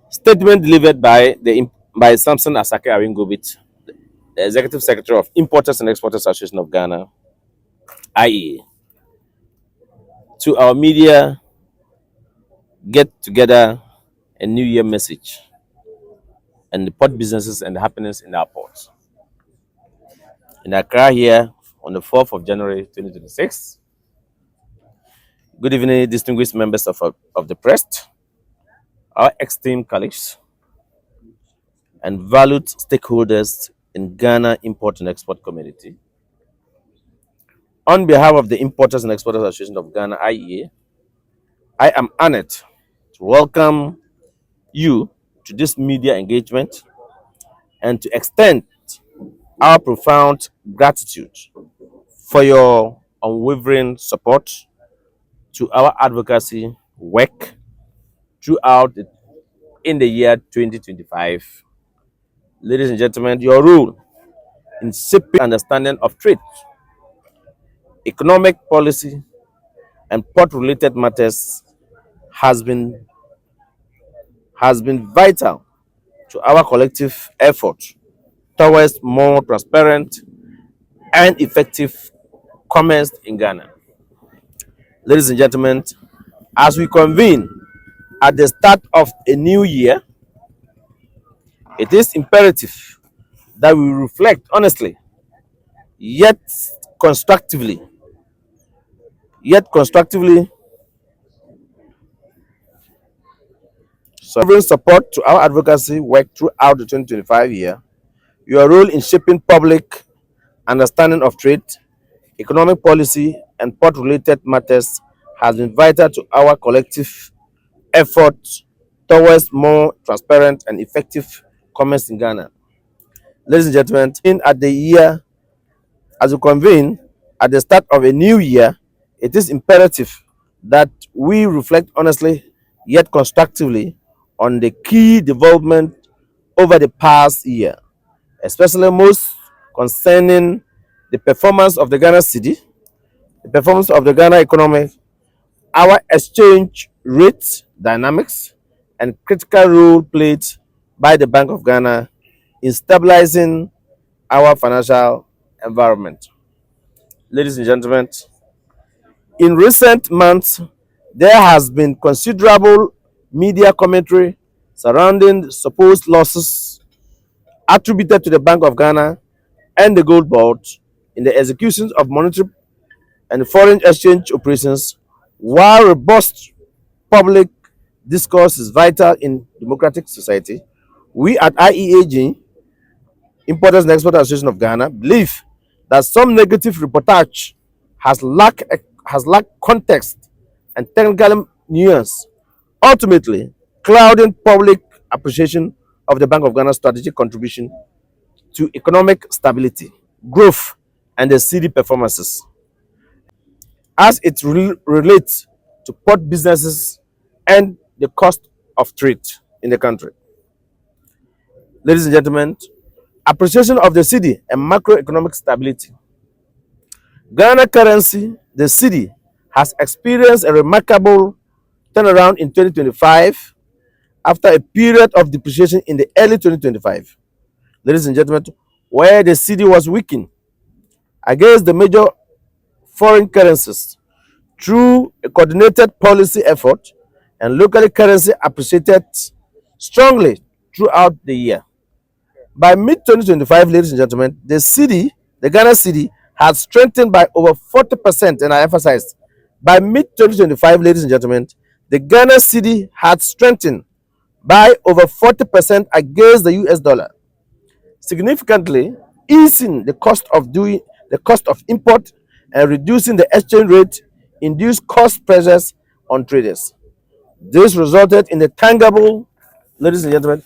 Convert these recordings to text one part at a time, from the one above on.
Statement delivered by Samson Asaki Awingobit, the Executive Secretary of Importers and Exporters Association of Ghana, IEA, to our media get together a New Year message and the port businesses and the happiness in our ports. In Accra here on the 4th of January 2026. Good evening, distinguished members of the press, our esteemed colleagues, and valued stakeholders in Ghana import and export community. On behalf of the Importers and Exporters Association of Ghana, IEA, I am honored to welcome you to this media engagement and to extend our profound gratitude for your unwavering support to our advocacy work in the year 2025. Ladies and gentlemen, your role in shaping understanding of trade, economic policy, and port-related matters has been vital to our collective effort towards more transparent and effective commerce in Ghana. Ladies and gentlemen, as we convene at the start of a new year, it is imperative that we reflect honestly, yet constructively, sovereign support to our advocacy work throughout the 2025 year, your role in shaping public understanding of trade, economic policy, and port-related matters has been vital to our collective effort towards more transparent and effective commerce in Ghana. Ladies and gentlemen, as we convene at the start of a new year, it is imperative that we reflect honestly yet constructively on the key development over the past year, especially most concerning the performance of the Ghana Cedi, the performance of the Ghana economy, our exchange rate dynamics, and critical role played by the Bank of Ghana in stabilizing our financial environment. Ladies and gentlemen, in recent months, there has been considerable media commentary surrounding supposed losses attributed to the Bank of Ghana and the Gold Board in the execution of monetary and foreign exchange operations, while robust public discourse is vital in democratic society. We at IEAG, Importers and Exporters Association of Ghana, believe that some negative reportage has lacked context and technical nuance, ultimately clouding public appreciation of the Bank of Ghana's strategic contribution to economic stability, growth, and the Cedi performances as it relates to port businesses and the cost of trade in the country. Ladies and gentlemen, appreciation of the Cedi and macroeconomic stability. Ghana currency, the Cedi, has experienced a remarkable turnaround in 2025 after a period of depreciation in the early 2025. Ladies and gentlemen, where the Cedi was weakened against the major foreign currencies through a coordinated policy effort, and local currency appreciated strongly throughout the year. By mid-2025, ladies and gentlemen, the Ghana Cedi, had strengthened by over 40%, and I emphasize, by mid-2025, ladies and gentlemen, the Ghana Cedi had strengthened by over 40% against the US dollar, significantly easing the cost of import and reducing the exchange rate induced cost pressures on traders. This resulted in a tangible, ladies and gentlemen,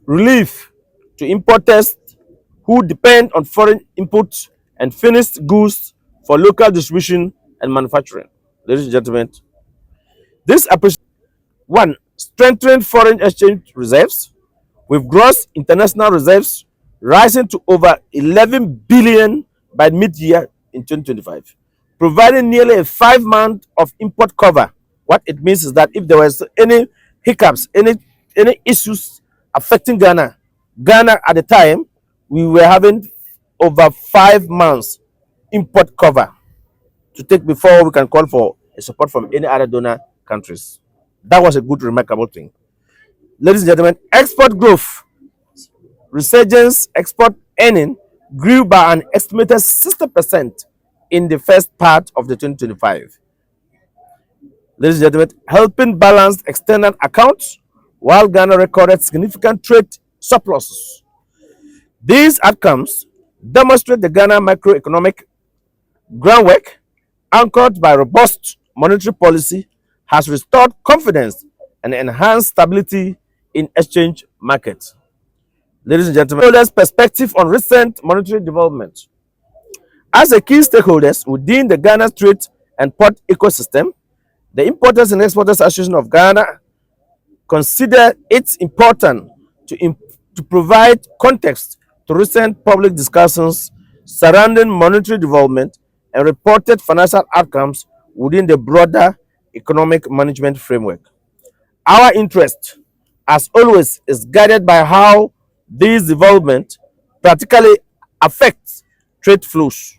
relief to importers who depend on foreign inputs and finished goods for local distribution and manufacturing. Ladies and gentlemen, this appreciation, one, strengthened foreign exchange reserves, with gross international reserves rising to over 11 billion by mid-year in 2025, providing nearly a 5 month of import cover What it means is that if there was any hiccups, any issues affecting Ghana at the time, we were having over 5 months import cover to take before we can call for a support from any other donor countries. That was a good, remarkable thing. Ladies and gentlemen, export growth, resurgence, export earning grew by an estimated 60% in the first part of the 2025. Ladies and gentlemen, helping balance external accounts while Ghana recorded significant trade surpluses. These outcomes demonstrate the Ghana macroeconomic groundwork, anchored by robust monetary policy, has restored confidence and enhanced stability in exchange markets. Ladies and gentlemen, stakeholders' perspective on recent monetary development. As a key stakeholders within the Ghana trade and port ecosystem, the Importers and Exporters Association of Ghana consider it important to provide context to recent public discussions surrounding monetary development and reported financial outcomes within the broader economic management framework. Our interest, as always, is guided by how these developments practically affect trade flows,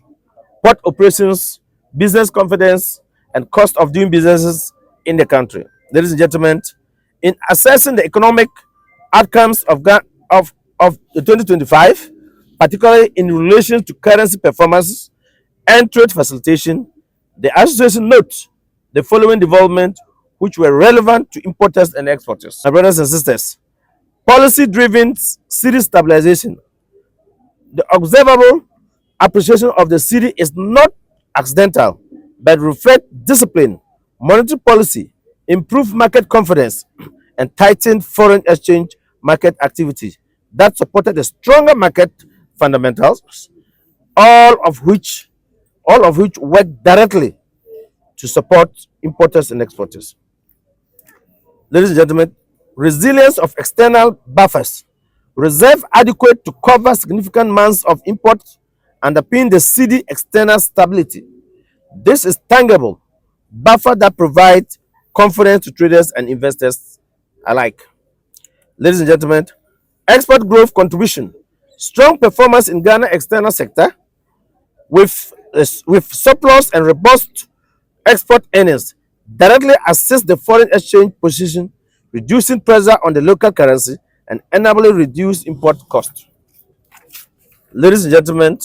port operations, business confidence, and cost of doing businesses in the country. Ladies and gentlemen, in assessing the economic outcomes of the 2025, particularly in relation to currency performances and trade facilitation, the association notes the following developments which were relevant to importers and exporters. My brothers and sisters, policy-driven Cedi stabilization. The observable appreciation of the Cedi is not accidental, but reflects discipline, monetary policy, improved market confidence, and tightened foreign exchange market activity that supported the stronger market fundamentals, all of which work directly to support importers and exporters. Ladies and gentlemen, resilience of external buffers, reserve adequate to cover significant amounts of imports, underpin the Cedi external stability. This is tangible buffer that provides confidence to traders and investors alike. Ladies and gentlemen, export growth contribution, strong performance in Ghana external sector with surplus and robust export earnings directly assist the foreign exchange position, reducing pressure on the local currency and enabling reduced import costs. Ladies and gentlemen,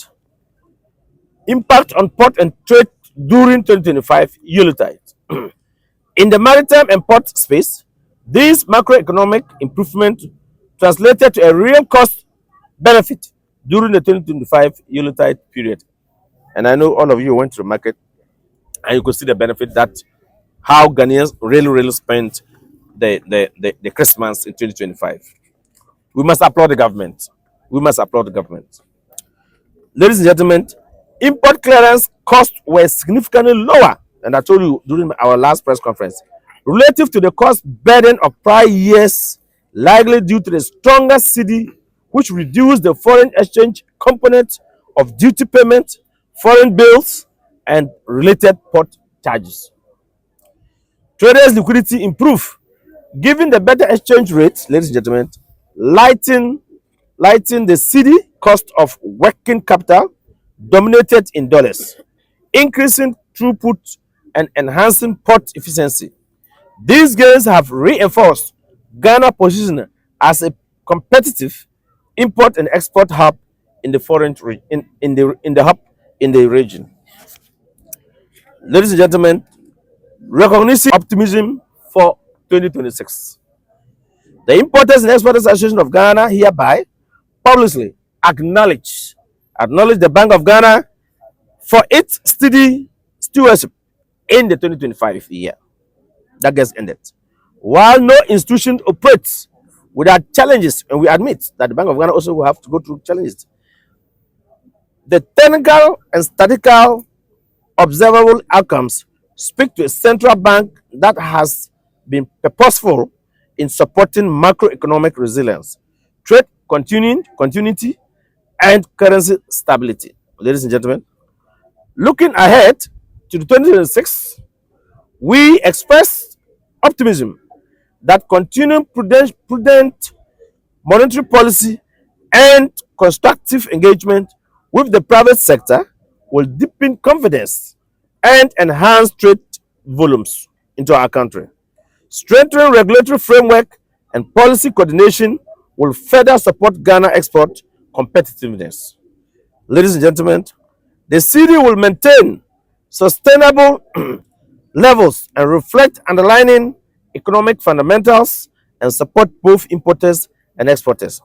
impact on port and trade during 2025 Yuletide. In the maritime and port space, this macroeconomic improvement translated to a real cost benefit during the 2025 Yuletide period. And I know all of you went to the market and you could see the benefit that how Ghanaians really spent the Christmas in 2025. We must applaud the government. We must applaud the government. Ladies and gentlemen, import clearance costs were significantly lower, and I told you during our last press conference, relative to the cost burden of prior years, likely due to the stronger Cedi, which reduced the foreign exchange component of duty payment, foreign bills, and related port charges. Traders' liquidity improved, given the better exchange rate, ladies and gentlemen, lighten the Cedi cost of working capital dominated in dollars, increasing throughput and enhancing port efficiency. These gains have reinforced Ghana's position as a competitive import and export hub in the region. Ladies and gentlemen, recognizing optimism for 2026. The Importers and Exporters Association of Ghana hereby publicly acknowledge the Bank of Ghana for its steady stewardship in the 2025 year that gets ended. While no institution operates without challenges, and we admit that the Bank of Ghana also will have to go through challenges, the technical and statistical observable outcomes speak to a central bank that has been purposeful in supporting macroeconomic resilience, trade continuity, and currency stability. Ladies and gentlemen, looking ahead to the 2026, we express optimism that continued prudent monetary policy and constructive engagement with the private sector will deepen confidence and enhance trade volumes into our country. Strengthening regulatory framework and policy coordination will further support Ghana export competitiveness. Ladies and gentlemen, the Cedi will maintain sustainable levels and reflect underlying economic fundamentals and support both importers and exporters.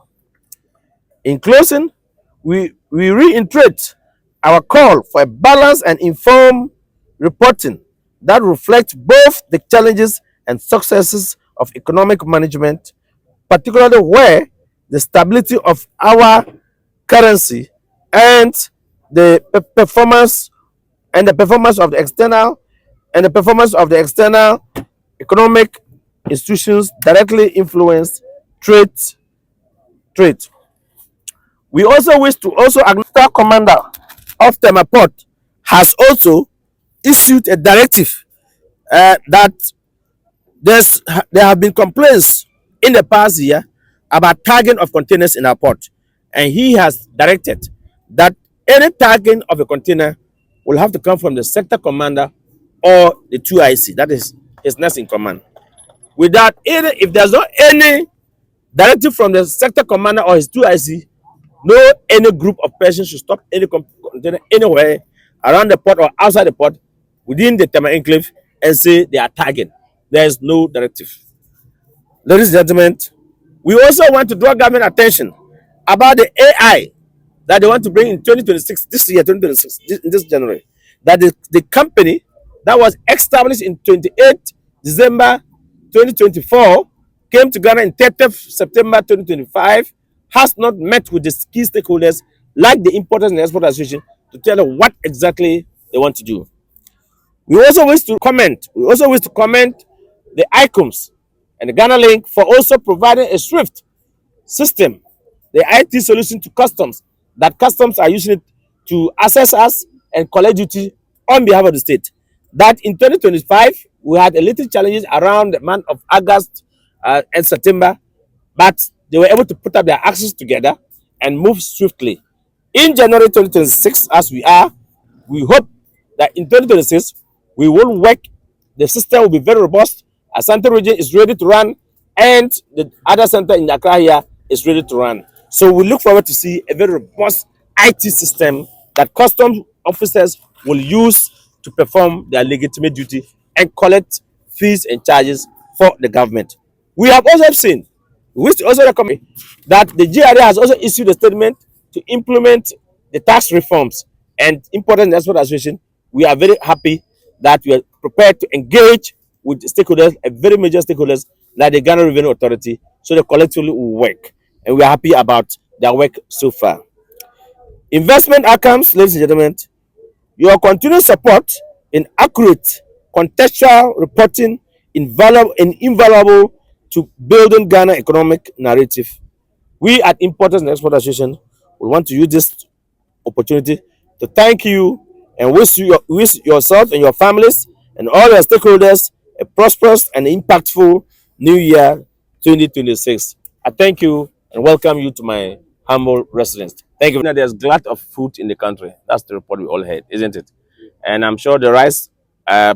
In closing, we reiterate our call for a balanced and informed reporting that reflects both the challenges and successes of economic management, particularly where the stability of our currency and performance the performance of the external economic institutions directly influence trade trade. We also wish to also acknowledge the commander of Temaport has also issued a directive that there have been complaints in the past year about tagging of containers in our port, and he has directed that any tagging of a container will have to come from the sector commander or the 2IC, that is his next in command. Without any, if there's not any directive from the sector commander or his 2IC, no any group of persons should stop any container anywhere around the port or outside the port within the Tema enclave and say they are tagging. There is no directive. Ladies and gentlemen, we also want to draw government attention about the AI that they want to bring in 2026, this year, 2026, this January. That the company that was established in 28 December 2024 came to Ghana in 30th September 2025, has not met with the key stakeholders like the Importers and Exporters Association to tell them what exactly they want to do. We also wish to comment. The ICOMS and the Ghana Link for also providing a swift system, the IT solution to customs, that customs are using it to assess us and collect duty on behalf of the state. That in 2025, we had a little challenges around the month of August and September, but they were able to put up their axes together and move swiftly. In January 2026, as we hope that in 2026, we will work, the system will be very robust. Asante region is ready to run, and the other center in Accra here is ready to run. So we look forward to see a very robust IT system that customs officers will use to perform their legitimate duty and collect fees and charges for the government. We have also seen, we wish to also recommend that the GRA has also issued a statement to implement the tax reforms, and Importers and Exporters Association, we are very happy that we are prepared to engage with stakeholders, a very major stakeholders like the Ghana Revenue Authority, so they collectively will work. And we are happy about their work so far. Investment outcomes, ladies and gentlemen, your continued support in accurate contextual reporting invaluable to building Ghana economic narrative. We at Importers and Exporters Association will want to use this opportunity to thank you and wish yourself and your families and all your stakeholders a prosperous and impactful New Year 2026. I thank you and welcome you to my humble residence. Thank you. There's glut of food in the country. That's the report we all heard, isn't it? And I'm sure the rice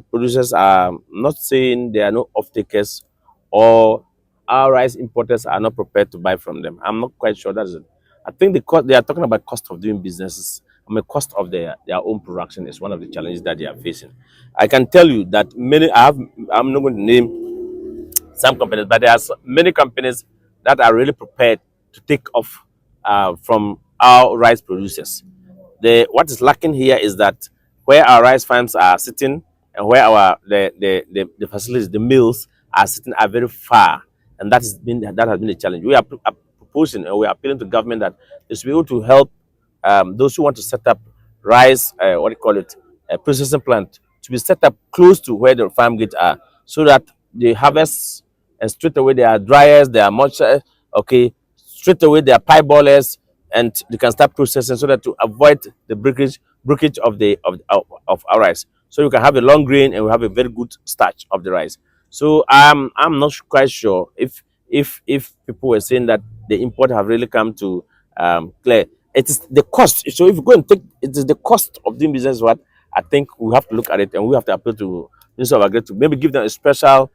producers are not saying there are no off-takers, or our rice importers are not prepared to buy from them. I'm not quite sure that's it. I think they are talking about cost of doing businesses. I mean, cost of their own production is one of the challenges that they are facing. I can tell you that I'm not going to name some companies, but there are many companies that are really prepared to take off from our rice producers. What is lacking here is that where our rice farms are sitting and where the facilities, the mills are sitting are very far, and that has been a challenge. We are proposing, and we are appealing to government that they should be able to help those who want to set up rice, processing plant, to be set up close to where the farm gates are, so that they harvest and straight away there are dryers, there are mulcher, straight away there are pipe ballers, and they can start processing so that to avoid the breakage of our rice. So you can have a long grain and we have a very good starch of the rice. So I'm not quite sure if people were saying that the import have really come to clear. It is the cost. So if you go and take, it is the cost of doing business. What I think we have to look at it, and we have to appeal to Minister of Agriculture to maybe give them a special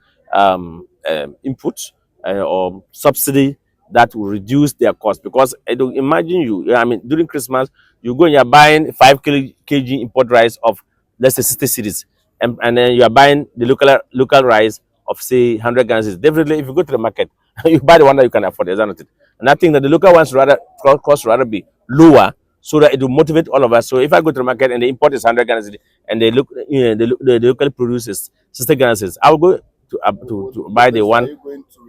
input or subsidy that will reduce their cost. Because I don't imagine you. I mean, during Christmas, you go and you're buying 5 kg import rice of, let's say, 60 cities, and then you are buying the local rice of, say, 100 Ghana. Definitely, if you go to the market, you buy the one that you can afford, isn't it? And I think that the local ones rather cost rather be lower, so that it will motivate all of us. So if I go to the market and the import is 100 Ghana, and they look, the locally produces 60 Ghana, I will go to buy the one.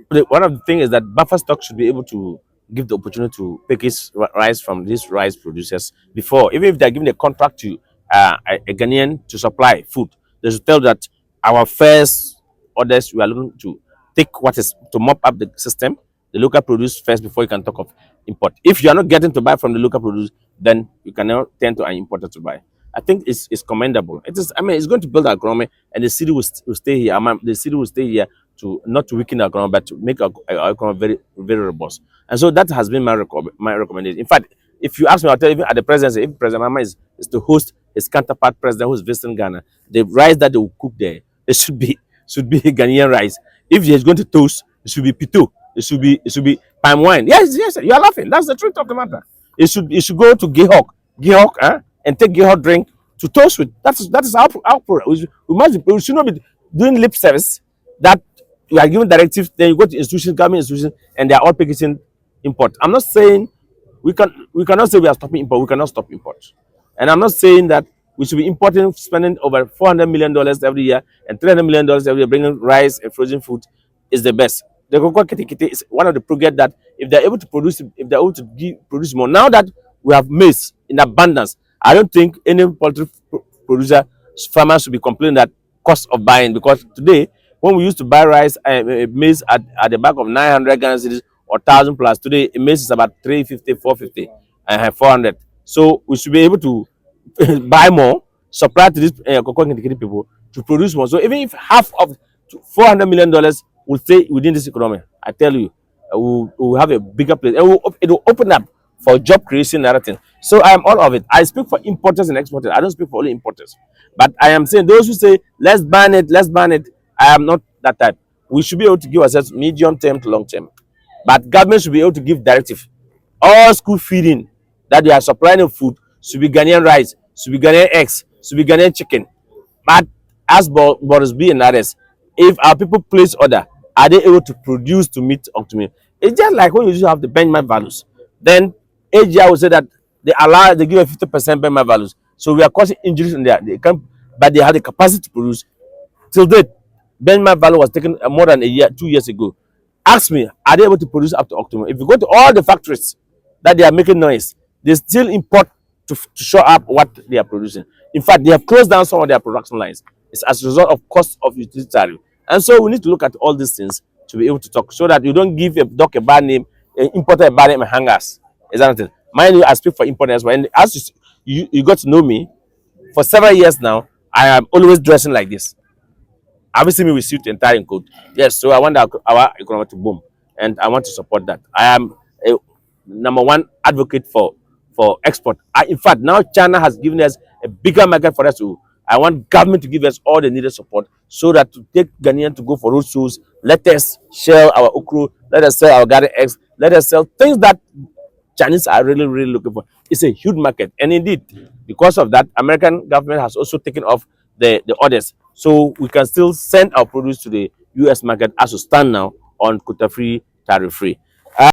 One of the things is that buffer stock should be able to give the opportunity to package rice from these rice producers before, even if they're giving a contract to a Ghanaian to supply food, they should tell that our first orders, we are looking to take what is to mop up the system, the local produce first before you can talk of import. If you are not getting to buy from the local produce, then you can now turn to an importer to buy. I think it's commendable. It is. I mean, it's going to build our economy, and the city will stay here. The city will stay here to not to weaken our economy, but to make our economy very, very robust. And so that has been my recommendation. In fact, if you ask me, I'll tell you, even at the presidency, if President Mama is to host his counterpart president who is visiting Ghana, the rice that they will cook there, it should be Ghanaian rice. If he is going to toast, it should be pito. It should be palm wine. Yes, yes, you are laughing. That's the truth of the matter. It should go to Gihok, and take Gihok drink to toast with. That is our product. We should not be doing lip service that you are giving directives, then you go to institutions, government institutions, and they are all packaging import. I'm not saying we cannot say we are stopping import. We cannot stop import. And I'm not saying that we should be importing, spending over $400 million every year and $300 million every year, bringing rice and frozen food is the best. The cocoa kiti is one of the projects that if they're able to produce, if they're able to produce more. Now that we have maize in abundance, I don't think any poultry producer, farmers should be complaining that cost of buying, because today when we used to buy rice, maize at the back of 900 Ghana cedis or 1,000 plus, today maize is about 350, 450, and 400. So we should be able to buy more, supply to these cocoa kiti people to produce more. So even if half of $400 million will stay within this economy, I tell you, we'll have a bigger place. It will open up for job creation and other things. So I am all of it. I speak for importers and exporters. I don't speak for only importers. But I am saying those who say, let's ban it, let's ban it, I am not that type. We should be able to give ourselves medium term to long term. But government should be able to give directive. All school feeding that they are supplying of food should be Ghanaian rice, should be Ghanaian eggs, should be Ghanaian chicken. But as Boris B and others, if our people place order, are they able to produce to meet optimum? It's just like when you used to have the benchmark values. Then AGI will say that they give a 50% benchmark values. So we are causing injuries in there. They can, but they have the capacity to produce. Till date, benchmark value was taken more than a year, 2 years ago. Ask me, are they able to produce up to optimum? If you go to all the factories that they are making noise, they still import to show up what they are producing. In fact, they have closed down some of their production lines. It's as a result of cost of utility tariff. And so we need to look at all these things to be able to talk, so that you don't give a dog a bad name, an importer a bad name, and hang us. Is that it? Mind you, I speak for importers. And as you got to know me for several years now, I am always dressing like this. Have you seen me with suit and tie and coat? Yes, so I want our economy to boom, and I want to support that. I am a number one advocate for export. In fact, now China has given us a bigger market for us to. I want government to give us all the needed support, so that to take Ghanaian to go for road shows, let us sell our okra, let us sell our garden eggs, let us sell things that Chinese are really, really looking for. It's a huge market. And indeed, because of that, American government has also taken off the orders. So we can still send our produce to the US market as we stand now on quota free, tariff free.